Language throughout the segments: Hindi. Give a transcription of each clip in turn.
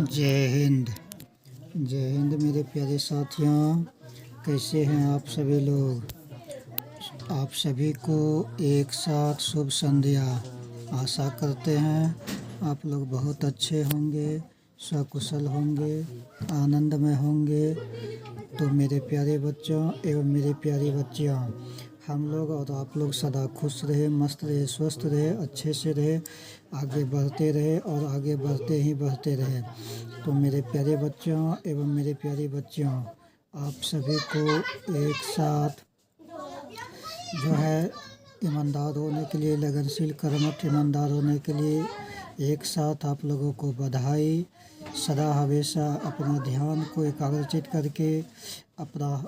जय हिंद। जय हिंद मेरे प्यारे साथियों, कैसे हैं आप सभी लोग। आप सभी को एक साथ शुभ संध्या। आशा करते हैं आप लोग बहुत अच्छे होंगे, सकुशल होंगे, आनंद में होंगे। तो मेरे प्यारे बच्चों एवं मेरी प्यारी बच्चियों, हम लोग और आप लोग सदा खुश रहे, मस्त रहे, स्वस्थ रहे, अच्छे से रहे, आगे बढ़ते रहे और आगे बढ़ते ही बढ़ते रहे। तो मेरे प्यारे बच्चों एवं मेरी प्यारी बच्चियों, आप सभी को एक साथ जो है ईमानदार होने के लिए, लगनशील कर्मठ ईमानदार होने के लिए एक साथ आप लोगों को बधाई। सदा हमेशा अपना ध्यान को एकाग्रचित करके अपना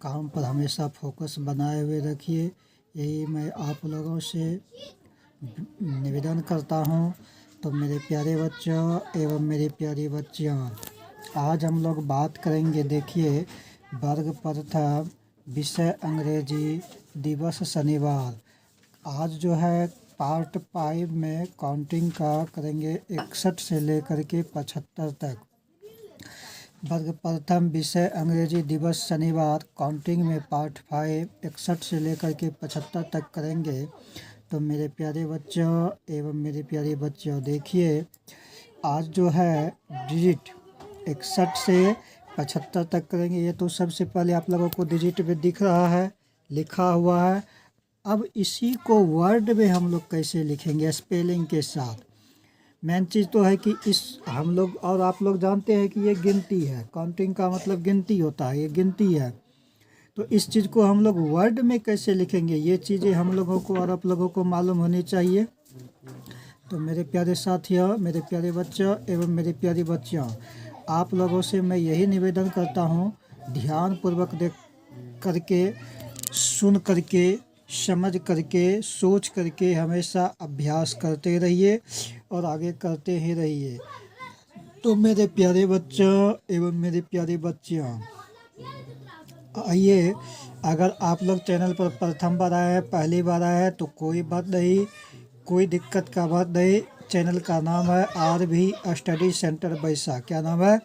काम पर हमेशा फोकस बनाए हुए रखिए। यही मैं आप लोगों से निवेदन करता हूँ। तो मेरे प्यारे बच्चों एवं मेरी प्यारी बच्चियों, आज हम लोग बात करेंगे, देखिए, वर्ग प्रथम विषय अंग्रेजी दिवस शनिवार। आज जो है पार्ट 5 में काउंटिंग का करेंगे 61 से लेकर के 75 तक। वर्ग प्रथम विषय अंग्रेजी दिवस शनिवार काउंटिंग में पार्ट 5 61 से लेकर के 75 तक करेंगे। तो मेरे प्यारे बच्चों एवं मेरी प्यारी बच्चियों, देखिए, आज जो है डिजिट 61 से 75 तक करेंगे। ये तो सबसे पहले आप लोगों को डिजिट में दिख रहा है, लिखा हुआ है। अब इसी को वर्ड में हम लोग कैसे लिखेंगे, स्पेलिंग के साथ। मेन चीज़ तो है कि इस हम लोग और आप लोग जानते हैं कि ये गिनती है। काउंटिंग का मतलब गिनती होता है, ये गिनती है। तो इस चीज़ को हम लोग वर्ड में कैसे लिखेंगे, ये चीज़ें हम लोगों को और आप लोगों को मालूम होनी चाहिए। तो मेरे प्यारे साथियों, मेरे प्यारे बच्चों एवं मेरी प्यारी बच्चियों, आप लोगों से मैं यही निवेदन करता हूँ, ध्यानपूर्वक देख करके, सुन करके, समझ करके, सोच करके हमेशा अभ्यास करते रहिए और आगे करते ही रहिए। तो मेरे प्यारे बच्चों एवं मेरी प्यारी बच्चियों, आइए, अगर आप लोग चैनल पर प्रथम बार आए हैं, पहली बार आए हैं, तो कोई बात नहीं, कोई दिक्कत का बात नहीं। चैनल का नाम है आर.भी. स्टडी सेंटर बैसा। क्या नाम है?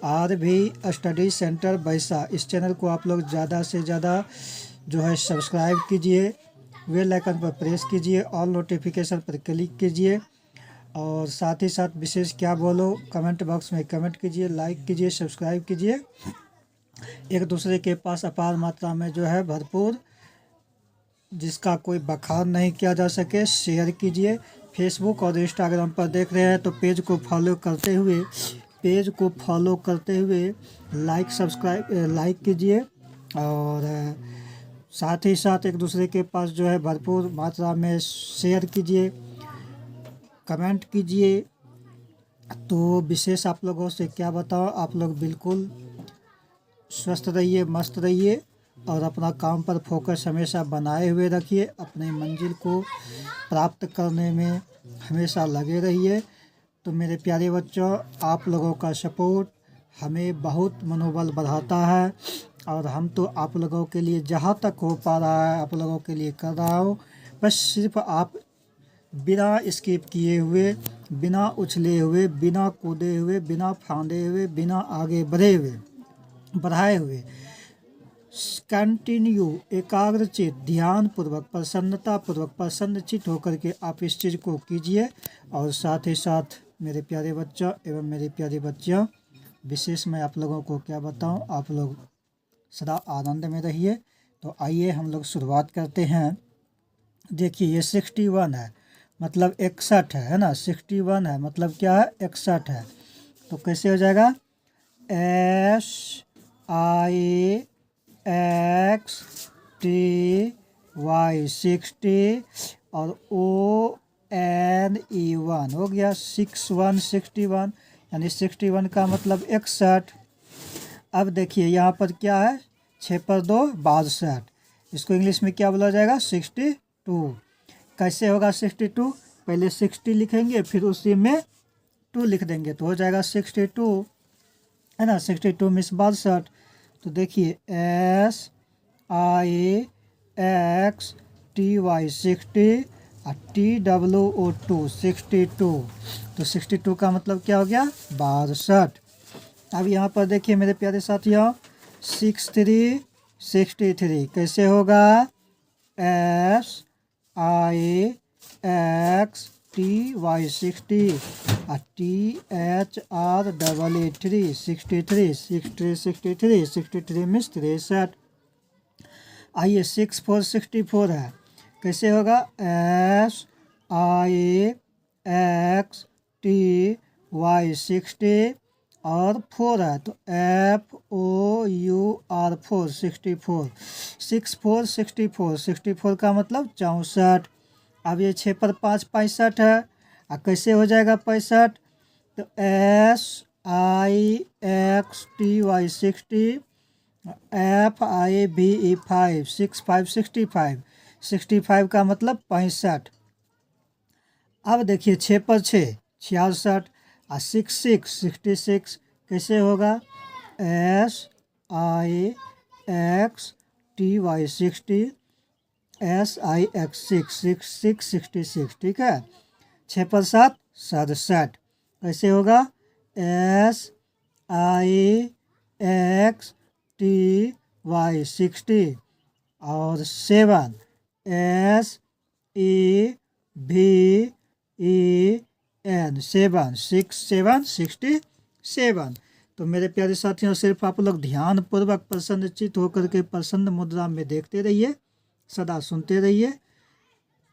आर.भी. स्टडी सेंटर बैसा। इस चैनल को आप लोग ज़्यादा से ज़्यादा जो है सब्सक्राइब कीजिए, बेल आइकन पर प्रेस कीजिए, ऑल नोटिफिकेशन पर क्लिक कीजिए और साथ ही साथ विशेष क्या बोलो कमेंट बॉक्स में कमेंट कीजिए, लाइक कीजिए, सब्सक्राइब कीजिए। एक दूसरे के पास अपार मात्रा में जो है भरपूर, जिसका कोई बखान नहीं किया जा सके, शेयर कीजिए। फेसबुक और इंस्टाग्राम पर देख रहे हैं तो पेज को फॉलो करते हुए लाइक कीजिए और साथ ही साथ एक दूसरे के पास जो है भरपूर मात्रा में शेयर कीजिए, कमेंट कीजिए। तो विशेष आप लोगों से क्या बताओ, आप लोग बिल्कुल स्वस्थ रहिए, मस्त रहिए और अपना काम पर फोकस हमेशा बनाए हुए रखिए। अपनी मंजिल को प्राप्त करने में हमेशा लगे रहिए। तो मेरे प्यारे बच्चों, आप लोगों का सपोर्ट हमें बहुत मनोबल बढ़ाता है और हम तो आप लोगों के लिए जहाँ तक हो पा रहा है आप लोगों के लिए कर रहा हूँ। बस सिर्फ आप बिना स्किप किए हुए, बिना उछले हुए, बिना कूदे हुए, बिना फांदे हुए, बिना आगे बढ़ाए हुए कंटिन्यू एकाग्रचित, ध्यानपूर्वक, प्रसन्नतापूर्वक, प्रसन्नचित होकर के आप इस चीज़ को कीजिए। और साथ ही साथ मेरे प्यारे बच्चों एवं मेरी प्यारी बच्चियों, विशेष मैं आप लोगों को क्या बताऊं, आप लोग सदा आनंद में रहिए। तो आइए हम लोग शुरुआत करते हैं। देखिए, ये 61 है, मतलब 61 है ना। 61 है मतलब क्या है, 61 है। तो कैसे हो जाएगा, SIXTY 60 और ONE1 हो गया 61 यानी 61 का मतलब 61। अब देखिए यहाँ पर क्या है, 6 पर 2 62। इसको इंग्लिश में क्या बोला जाएगा, 62। कैसे होगा 62, पहले 60 लिखेंगे फिर उसी में 2 लिख देंगे तो हो जाएगा 62, है ना। 62 मिस 62। तो देखिए SIXTY 60 TWO2 62, तो 62 का मतलब क्या हो गया 62। अब यहाँ पर देखिए मेरे प्यारे साथियों 63 63 कैसे होगा SIXTY 60 THR 63 63 मीन्स 63। आइए 64 है कैसे होगा SIXTY 60 और 4 है तो FOUR 4 64 64 का मतलब 64। अब ये 6 पर 5 65 है। अब कैसे हो जाएगा 65 तो SIXTY 60 FIVE 5 65 का मतलब 65। अब देखिए 6 पर 6 66 और 66 कैसे होगा SIXTY 60 SIX 66 ठीक है। 6 पर 7 67 कैसे होगा SIXTY 60 और 7 SEVEN 7 67। तो मेरे प्यारे साथियों सिर्फ आप लोग ध्यानपूर्वक प्रसन्नचित्त होकर के प्रसन्न मुद्रा में देखते रहिए, सदा सुनते रहिए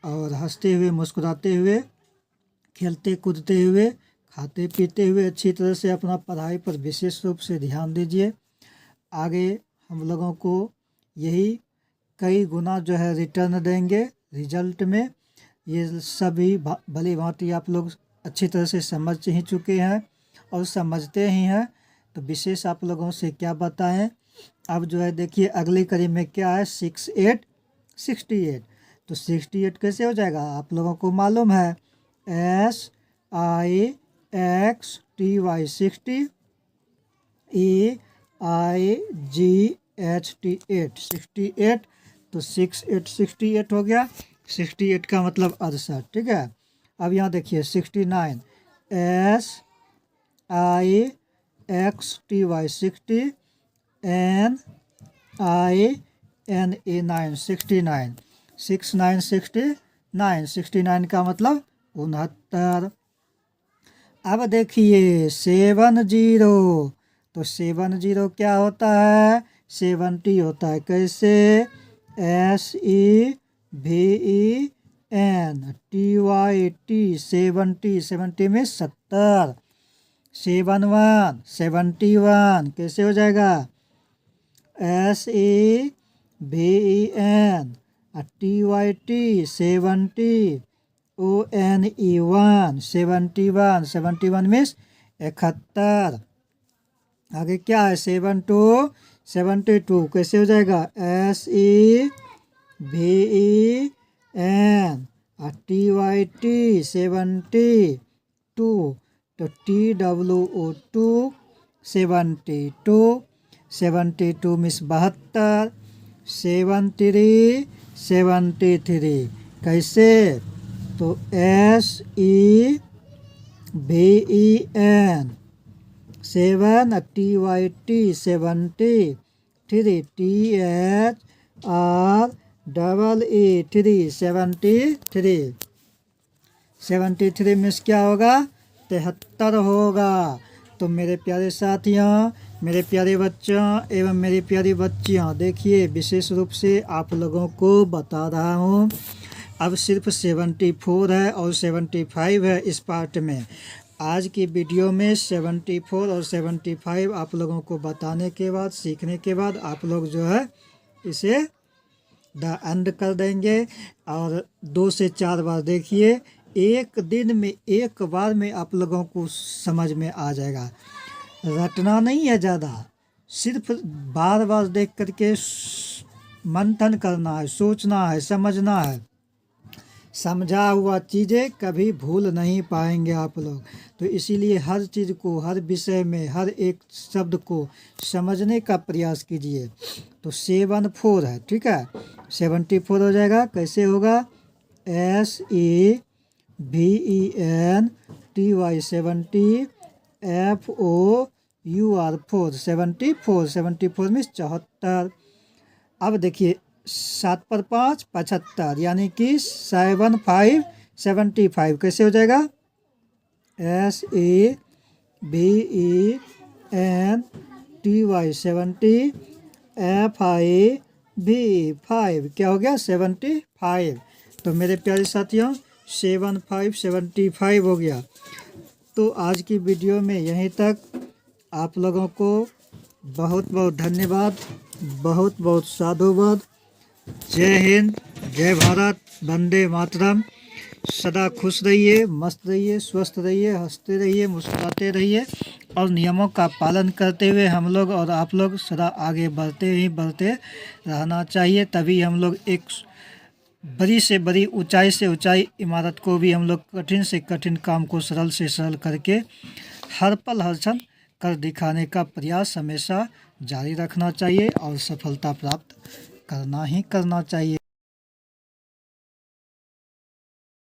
और हंसते हुए मुस्कुराते हुए खेलते कूदते हुए खाते पीते हुए अच्छी तरह से अपना पढ़ाई पर विशेष रूप से ध्यान दीजिए। आगे हम लोगों को यही कई गुना जो है रिटर्न देंगे रिजल्ट में। ये सभी भली भांति आप लोग अच्छी तरह से समझ ही चुके हैं और समझते ही हैं, तो विशेष आप लोगों से क्या बताएं। अब जो है देखिए अगली कड़ी में क्या है 68 68, तो 68 कैसे हो जाएगा आप लोगों को मालूम है SIXTY 60 EIGHT 68, तो 68 हो गया। 68 का मतलब 68 ठीक है। अब यहाँ देखिए 69 SIXTY 60 NINA 69 69 का मतलब 69। अब देखिए 70, तो 70 क्या होता है 70 होता है कैसे SEVENTY 70 में 70। 71 कैसे हो जाएगा SEVENTY 70 ONE 71 मीन्स 71। आगे क्या है 72 कैसे हो जाएगा SEVENTY 72, तो TWO2 72 मीन्स 72। 73 कैसे तो SEVEN 7 TYT 73 THREE 73 मीन्स क्या होगा 73 होगा। तो मेरे प्यारे साथियों मेरे प्यारे बच्चों एवं मेरी प्यारी बच्चियां देखिए विशेष रूप से आप लोगों को बता रहा हूँ। अब सिर्फ 74 है और 75 है इस पार्ट में। आज की वीडियो में 74 और 75 आप लोगों को बताने के बाद सीखने के बाद आप लोग जो है इसे द एंड कर देंगे और 2 से 4 बार देखिए। एक दिन में एक बार में आप लोगों को समझ में आ जाएगा। रटना नहीं है ज़्यादा, सिर्फ बार बार देख करके मंथन करना है, सोचना है, समझना है। समझा हुआ चीज़ें कभी भूल नहीं पाएंगे आप लोग। तो इसीलिए हर चीज़ को हर विषय में हर एक शब्द को समझने का प्रयास कीजिए। तो 74 है ठीक है 74 हो जाएगा कैसे होगा SEVENTY 70 FOUR 4 74 मीन्स 74। अब देखिए 7 पर 5 75 यानी कि 75 कैसे हो जाएगा? SEVENTY 70 FIV क्या हो गया? 75। तो मेरे प्यारे साथियों 75 हो गया। तो आज की वीडियो में यहीं तक। आप लोगों को बहुत बहुत धन्यवाद, बहुत बहुत साधुवाद। जय हिंद, जय भारत, वंदे मातरम। सदा खुश रहिए, मस्त रहिए, स्वस्थ रहिए, हंसते रहिए, मुस्कुराते रहिए और नियमों का पालन करते हुए हम लोग और आप लोग सदा आगे बढ़ते रहना चाहिए। तभी हम लोग एक बड़ी से बड़ी, ऊंचाई से ऊंचाई इमारत को भी हम लोग कठिन से कठिन काम को सरल से सरल करके हर पल हर क्षण कर दिखाने का प्रयास हमेशा जारी रखना चाहिए और सफलता प्राप्त करना ही करना चाहिए।